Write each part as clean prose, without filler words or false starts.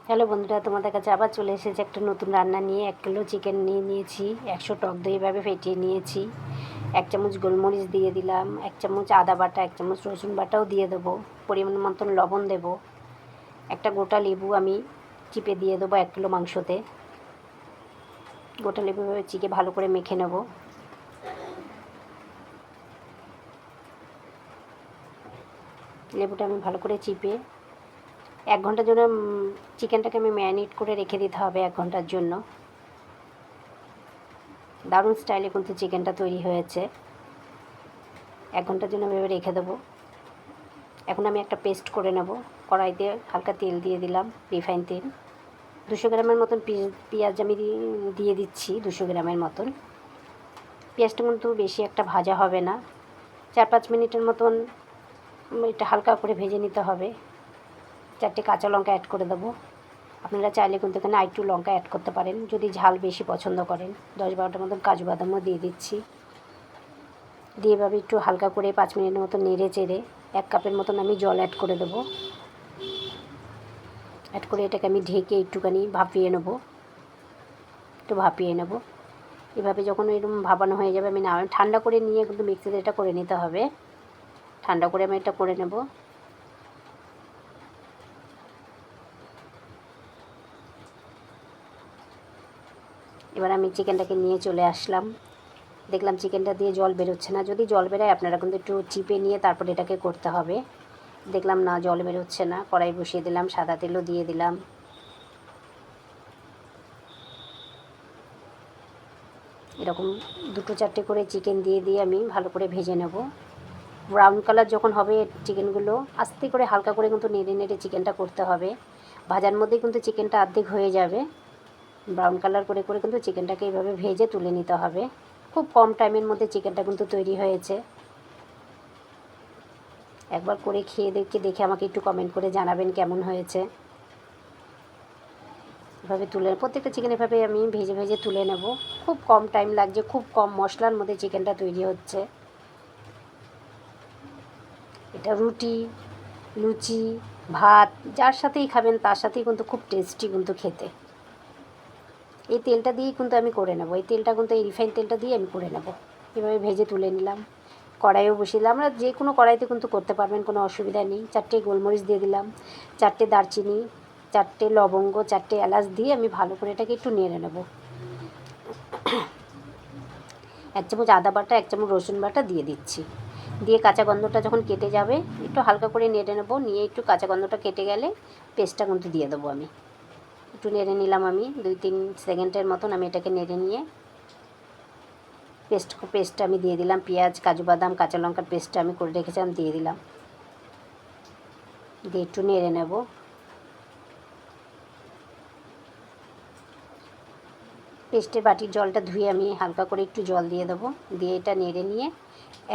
Hello বন্ধুরা, তোমাদের কাছে আবার চলে এসেছে একটা নতুন রান্না নিয়ে। 1 কিলো চিকেন নিয়ে নিয়েছি, 100 টক দই এভাবে ফেটিয়ে নিয়েছি, 1 চামচ গোলমরিচ দিয়ে দিলাম, 1 চামচ আদা বাটা, 1 চামচ রসুন বাটাও দিয়ে দেবো, পরিমাণ মতন লবণ দেবো, একটা গোটা লেবু আমি চিপে দিয়ে দেবো 1 কিলো মাংসতে। গোটা লেবু চিকে ভালো করে মেখে নেব। লেবুটা আমি ভালো করে চিপে 1 ঘন্টার জন্য চিকেনটাকে আমি ম্যারিনেট করে রেখে দিতে হবে 1 ঘন্টার জন্য। দারুণ স্টাইলে কিন্তু চিকেনটা তৈরি হয়েছে। 1 ঘন্টার জন্য ভেবে রেখে দেবো। এখন আমি একটা পেস্ট করে নেব। কড়াইতে হালকা তেল দিয়ে দিলাম, রিফাইন তেল। 200 গ্রামের মতন পেঁয়াজ আমি দিয়ে দিচ্ছি, 200 গ্রামের মতন। পেঁয়াজটা কিন্তু বেশি একটা ভাজা হবে না, 4-5 মিনিটের মতন এটা হালকা করে ভেজে নিতে হবে। 4টে কাঁচা লঙ্কা অ্যাড করে দেবো। আপনারা চাইলে কিন্তু এখানে আরেকটু লঙ্কা অ্যাড করতে পারেন যদি ঝাল বেশি পছন্দ করেন। 10-12টার মতন কাজু বাদামও দিয়ে দিচ্ছি। দিয়ে এভাবে একটু হালকা করে 5 মিনিটের মতো নেড়ে চেড়ে 1 কাপের মতন আমি জল অ্যাড করে দেবো। অ্যাড করে এটাকে আমি ঢেকে একটুখানি ভাপিয়ে নেব, এভাবে যখন এরকম ভাপানো হয়ে যাবে আমি ঠান্ডা করে নিয়ে কিন্তু মিক্সিতে এটা করে নিতে হবে। ঠান্ডা করে আমি এটা করে নেব। এবার আমি চিকেনটাকে নিয়ে চলে আসলাম। দেখলাম চিকেনটা দিয়ে জল বেরোচ্ছে না। যদি জল বেরোয় আপনারা কিন্তু একটু চিপে নিয়ে তারপর এটাকে করতে হবে। দেখলাম না, জল বেরোচ্ছে না। কড়াই বসিয়ে দিলাম, সাদা তেলও দিয়ে দিলাম। এরকম 2-4টে করে চিকেন দিয়ে আমি ভালো করে ভেজে নেব। ব্রাউন কালার যখন হবে চিকেনগুলো আস্তে করে হালকা করে কিন্তু নেড়ে নেড়ে চিকেনটা করতে হবে। ভাজার মধ্যেই কিন্তু চিকেনটা অর্ধেক হয়ে যাবে। ব্রাউন কালার করে করে কিন্তু চিকেনটাকে এইভাবে ভেজে তুলে নিতে হবে। খুব কম টাইমের মধ্যে চিকেনটা কিন্তু তৈরি হয়েছে। একবার করে খেয়ে দেখে আমাকে একটু কমেন্ট করে জানাবেন কেমন হয়েছে। এভাবে তুলে প্রত্যেকটা চিকেন এভাবে আমি ভেজে ভেজে তুলে নেব। খুব কম টাইম লাগছে, খুব কম মশলার মধ্যে চিকেনটা তৈরি হচ্ছে। এটা রুটি, লুচি, ভাত যার সাথেই খাবেন তার সাথেই কিন্তু খুব টেস্টি কিন্তু খেতে। এই তেলটা দিয়েই কিন্তু আমি করে নেব। এই তেলটা কিন্তু এই রিফাইন তেলটা দিয়ে আমি করে নেব। এভাবে ভেজে তুলে নিলাম। কড়াইও বসিয়ে দিলাম। আমরা যে কোনো কড়াইতে কিন্তু করতে পারবেন, কোনো অসুবিধা নেই। 4টে গোলমরিচ দিয়ে দিলাম, 4টে দারচিনি, 4টে লবঙ্গ, 4টে এলাচ দিয়ে আমি ভালো করে এটাকে একটু নেড়ে নেব। 1 চামচ আদা বাটা, 1 চামচ রসুন বাটা দিয়ে দিচ্ছি। দিয়ে কাঁচা গন্ধটা যখন কেটে যাবে একটু হালকা করে নেড়ে নেব। নিয়ে একটু কাঁচা গন্ধটা কেটে গেলে পেস্টটা কিন্তু দিয়ে দেবো আমি। একটু নেড়ে নিলাম আমি 2-3 সেকেন্ডের মতন আমি এটাকে নেড়ে নিয়ে পেস্টটা আমি দিয়ে দিলাম। পেঁয়াজ, কাজু বাদাম, কাঁচা লঙ্কার পেস্টটা আমি করে রেখেছিলাম দিয়ে দিলাম। দিয়ে একটু নেড়ে নেব। পেস্টের বাটির জলটা ধুয়ে আমি হালকা করে একটু জল দিয়ে দেবো। দিয়ে এটা নেড়ে নিয়ে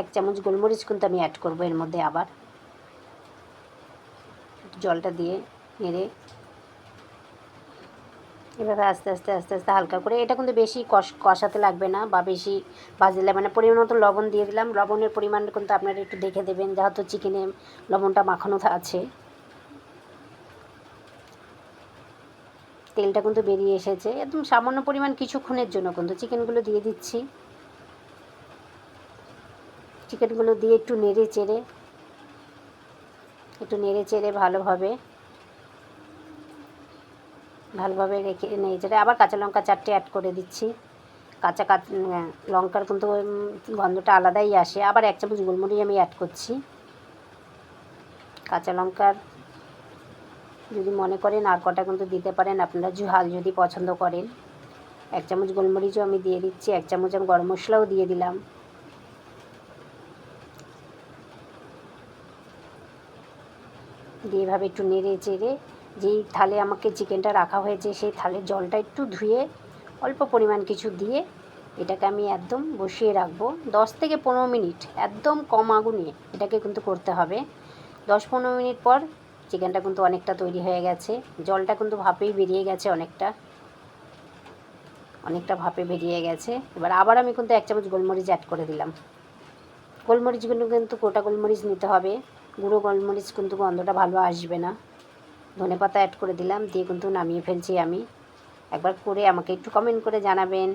1 চামচ গোলমরিচ কিন্তু আমি অ্যাড করবো এর মধ্যে। আবার জলটা দিয়ে নেড়ে এভাবে আস্তে আস্তে আস্তে আস্তে হালকা করে, এটা কিন্তু বেশি কষাতে লাগবে না বা বেশি ভাজতে লাগবে না। পরিমাণ মতো লবণ দিয়ে দিলাম। লবণের পরিমাণ কিন্তু আপনারা একটু দেখে দেবেন, যেহেতু চিকেনে লবণটা মাখানো আছে। তেলটা কিন্তু বেরিয়ে এসেছে একদম সামান্য পরিমাণ, কিছুক্ষণের জন্য কিন্তু চিকেনগুলো দিয়ে দিচ্ছি। চিকেনগুলো দিয়ে একটু নেড়ে চেড়ে ভালোভাবে রেখে নেড়ে চেড়ে আবার কাঁচা লঙ্কা 4টে অ্যাড করে দিচ্ছি। কাঁচা লঙ্কার কিন্তু গন্ধটা আলাদাই আসে। আবার 1 চামচ গোলমরিচ আমি অ্যাড করছি। কাঁচা লঙ্কার যদি মনে করেন আর কটা কিন্তু দিতে পারেন আপনারা, ঝাল যদি পছন্দ করেন। 1 চামচ গোলমরিচও আমি দিয়ে দিচ্ছি। 1 চামচ আমি গরম মশলাও দিয়ে দিলাম। দিয়ে এভাবে একটু নেড়ে চেড়ে যেই থালে আমাকে চিকেনটা রাখা হয়েছে সেই থালের জলটা একটু ধুয়ে অল্প পরিমাণ কিছু দিয়ে এটাকে আমি একদম বসিয়ে রাখবো 10 থেকে 15 মিনিট। একদম কম আগুনে এটাকে কিন্তু করতে হবে। 10-15 মিনিট পর চিকেনটা কিন্তু অনেকটা তৈরি হয়ে গেছে। জলটা কিন্তু ভাপেই বেরিয়ে গেছে, অনেকটা ভাপে বেরিয়ে গেছে। এবার আবার আমি কিন্তু 1 চামচ গোলমরিচ অ্যাড করে দিলাম। গোলমরিচগুলো কিন্তু গোটা গোলমরিচ নিতে হবে, গুঁড়ো গোলমরিচ কিন্তু গন্ধটা ভালো আসবে না। ধনেপাতা অ্যাড করে দিলাম, দিয়ে কিন্তু নামিয়ে ফেলছি আমি। একবার করে আমাকে একটু কমেন্ট করে জানাবেন।